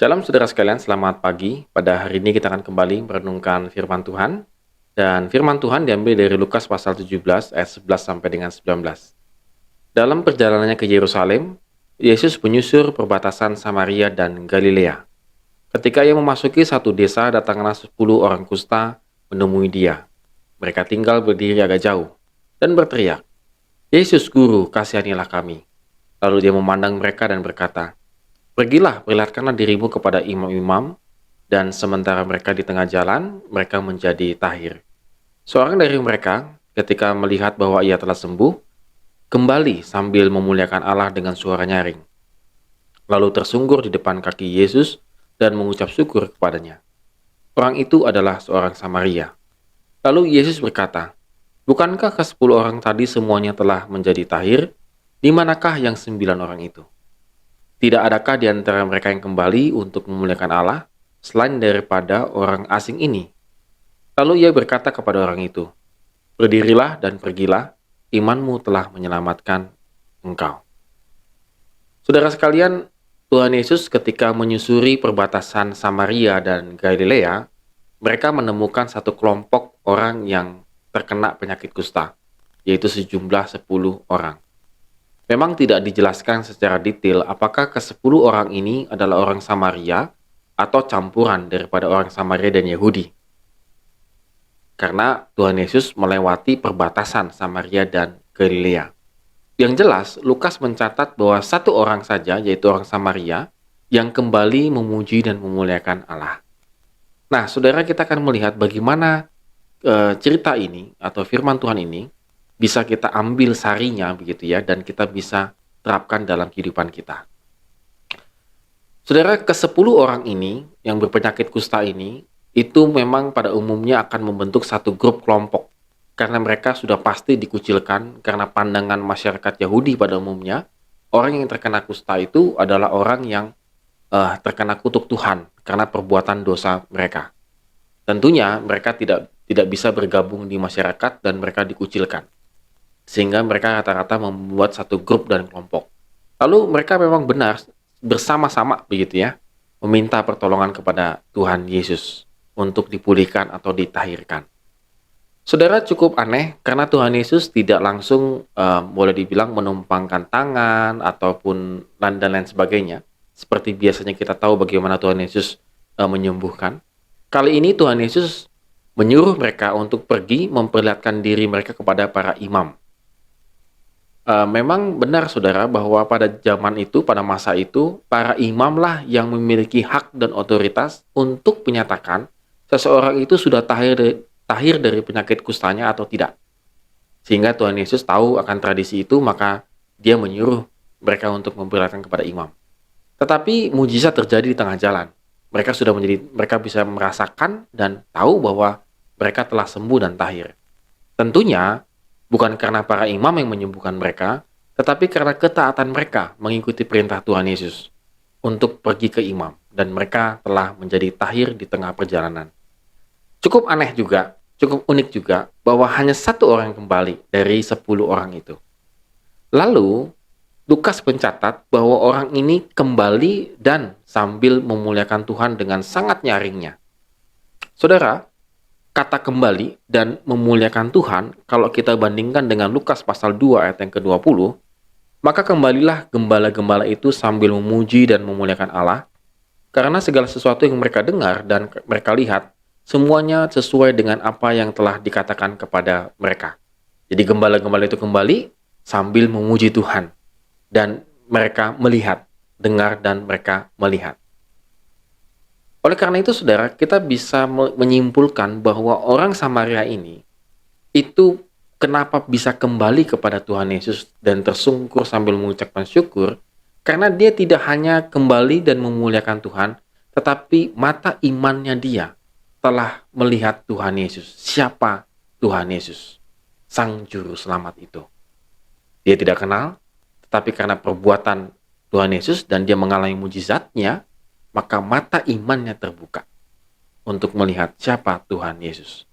Shalom saudara sekalian, selamat pagi. Pada hari ini kita akan kembali merenungkan firman Tuhan. Dan firman Tuhan diambil dari Lukas pasal 17 ayat 11 sampai dengan 19. Dalam perjalanannya ke Yerusalem, Yesus menyusur perbatasan Samaria dan Galilea. Ketika ia memasuki satu desa, datanglah 10 orang kusta menemui dia. Mereka tinggal berdiri agak jauh dan berteriak, "Yesus Guru, kasihanilah kami." Lalu dia memandang mereka dan berkata, "Pergilah, perlihatkanlah dirimu kepada imam-imam." Dan sementara mereka di tengah jalan, mereka menjadi tahir. Seorang dari mereka, ketika melihat bahwa ia telah sembuh, kembali sambil memuliakan Allah dengan suara nyaring. Lalu tersungkur di depan kaki Yesus dan mengucap syukur kepadanya. Orang itu adalah seorang Samaria. Lalu Yesus berkata, "Bukankah ke-10 orang tadi semuanya telah menjadi tahir? Di manakah yang 9 orang itu? Tidak adakah di antara mereka yang kembali untuk memuliakan Allah, selain daripada orang asing ini?" Lalu ia berkata kepada orang itu, "Berdirilah dan pergilah, imanmu telah menyelamatkan engkau." Saudara sekalian, Tuhan Yesus ketika menyusuri perbatasan Samaria dan Galilea, mereka menemukan satu kelompok orang yang terkena penyakit kusta, yaitu sejumlah 10 orang. Memang tidak dijelaskan secara detail apakah ke-10 orang ini adalah orang Samaria atau campuran daripada orang Samaria dan Yahudi. Karena Tuhan Yesus melewati perbatasan Samaria dan Galilea. Yang jelas, Lukas mencatat bahwa satu orang saja, yaitu orang Samaria, yang kembali memuji dan memuliakan Allah. Nah, saudara, kita akan melihat bagaimana cerita ini atau firman Tuhan ini bisa kita ambil sarinya begitu ya, dan kita bisa terapkan dalam kehidupan kita. Saudara, ke-10 orang ini yang berpenyakit kusta ini itu memang pada umumnya akan membentuk satu grup kelompok, karena mereka sudah pasti dikucilkan karena pandangan masyarakat Yahudi pada umumnya. Orang yang terkena kusta itu adalah orang yang terkena kutuk Tuhan karena perbuatan dosa mereka. Tentunya mereka tidak bisa bergabung di masyarakat dan mereka dikucilkan, sehingga mereka rata-rata membuat satu grup dan kelompok. Lalu mereka memang benar bersama-sama begitu ya, meminta pertolongan kepada Tuhan Yesus untuk dipulihkan atau ditahirkan. Saudara, cukup aneh karena Tuhan Yesus tidak langsung boleh dibilang menumpangkan tangan ataupun dan lain sebagainya. Seperti biasanya kita tahu bagaimana Tuhan Yesus menyembuhkan. Kali ini Tuhan Yesus menyuruh mereka untuk pergi memperlihatkan diri mereka kepada para imam. Memang benar saudara bahwa pada zaman itu, pada masa itu, para imamlah yang memiliki hak dan otoritas untuk menyatakan seseorang itu sudah tahir dari penyakit kustanya atau tidak. Sehingga Tuhan Yesus tahu akan tradisi itu, maka dia menyuruh mereka untuk memperlihatkan kepada imam. Tetapi mujizat terjadi di tengah jalan. Mereka bisa merasakan dan tahu bahwa mereka telah sembuh dan tahir. Tentunya bukan karena para imam yang menyembuhkan mereka, tetapi karena ketaatan mereka mengikuti perintah Tuhan Yesus untuk pergi ke imam, dan mereka telah menjadi tahir di tengah perjalanan. Cukup aneh juga, cukup unik juga, bahwa hanya satu orang yang kembali dari 10 orang itu. Lalu, Lukas mencatat bahwa orang ini kembali dan sambil memuliakan Tuhan dengan sangat nyaringnya. Saudara, kata kembali dan memuliakan Tuhan, kalau kita bandingkan dengan Lukas pasal 2 ayat yang ke-20, maka kembalilah gembala-gembala itu sambil memuji dan memuliakan Allah, karena segala sesuatu yang mereka dengar dan mereka lihat, semuanya sesuai dengan apa yang telah dikatakan kepada mereka. Jadi gembala-gembala itu kembali sambil memuji Tuhan, dan mereka melihat, dengar dan mereka melihat. Oleh karena itu, saudara, kita bisa menyimpulkan bahwa orang Samaria ini itu kenapa bisa kembali kepada Tuhan Yesus dan tersungkur sambil mengucapkan syukur, karena dia tidak hanya kembali dan memuliakan Tuhan, tetapi mata imannya dia telah melihat Tuhan Yesus. Siapa Tuhan Yesus? Sang Juru Selamat itu. Dia tidak kenal, tetapi karena perbuatan Tuhan Yesus dan dia mengalami mujizatnya, maka mata imannya terbuka untuk melihat siapa Tuhan Yesus.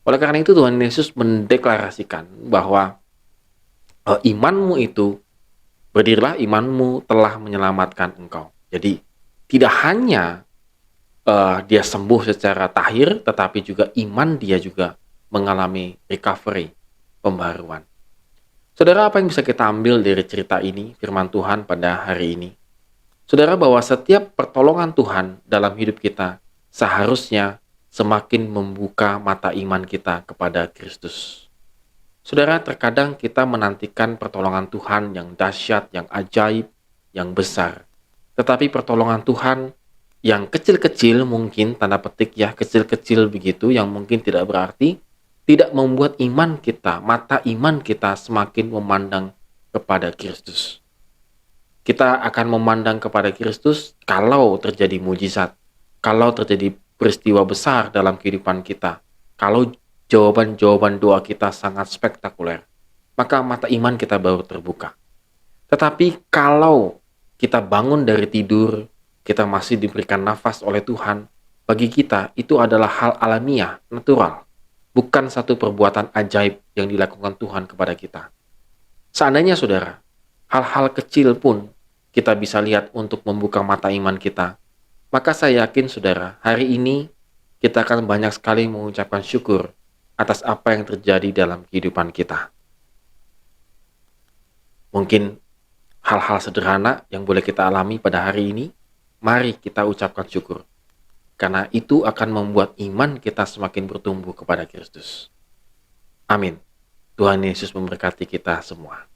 Oleh karena itu Tuhan Yesus mendeklarasikan bahwa imanmu itu, berdirilah, imanmu telah menyelamatkan engkau. Jadi Tidak hanya dia sembuh secara tahir, tetapi juga iman dia juga mengalami recovery, pembaharuan. Saudara, apa yang bisa kita ambil dari cerita ini, firman Tuhan pada hari ini? Saudara, bahwa setiap pertolongan Tuhan dalam hidup kita seharusnya semakin membuka mata iman kita kepada Kristus. Saudara, terkadang kita menantikan pertolongan Tuhan yang dahsyat, yang ajaib, yang besar. Tetapi pertolongan Tuhan yang kecil-kecil mungkin, tanda petik ya, kecil-kecil begitu, yang mungkin tidak berarti, tidak membuat iman kita, mata iman kita semakin memandang kepada Kristus. Kita akan memandang kepada Kristus kalau terjadi mujizat, kalau terjadi peristiwa besar dalam kehidupan kita, kalau jawaban-jawaban doa kita sangat spektakuler, maka mata iman kita baru terbuka. Tetapi kalau kita bangun dari tidur, kita masih diberikan nafas oleh Tuhan, bagi kita itu adalah hal alamiah, natural, bukan satu perbuatan ajaib yang dilakukan Tuhan kepada kita. Seandainya saudara, hal-hal kecil pun kita bisa lihat untuk membuka mata iman kita, maka saya yakin saudara, hari ini kita akan banyak sekali mengucapkan syukur atas apa yang terjadi dalam kehidupan kita. Mungkin hal-hal sederhana yang boleh kita alami pada hari ini, mari kita ucapkan syukur. Karena itu akan membuat iman kita semakin bertumbuh kepada Kristus. Amin. Tuhan Yesus memberkati kita semua.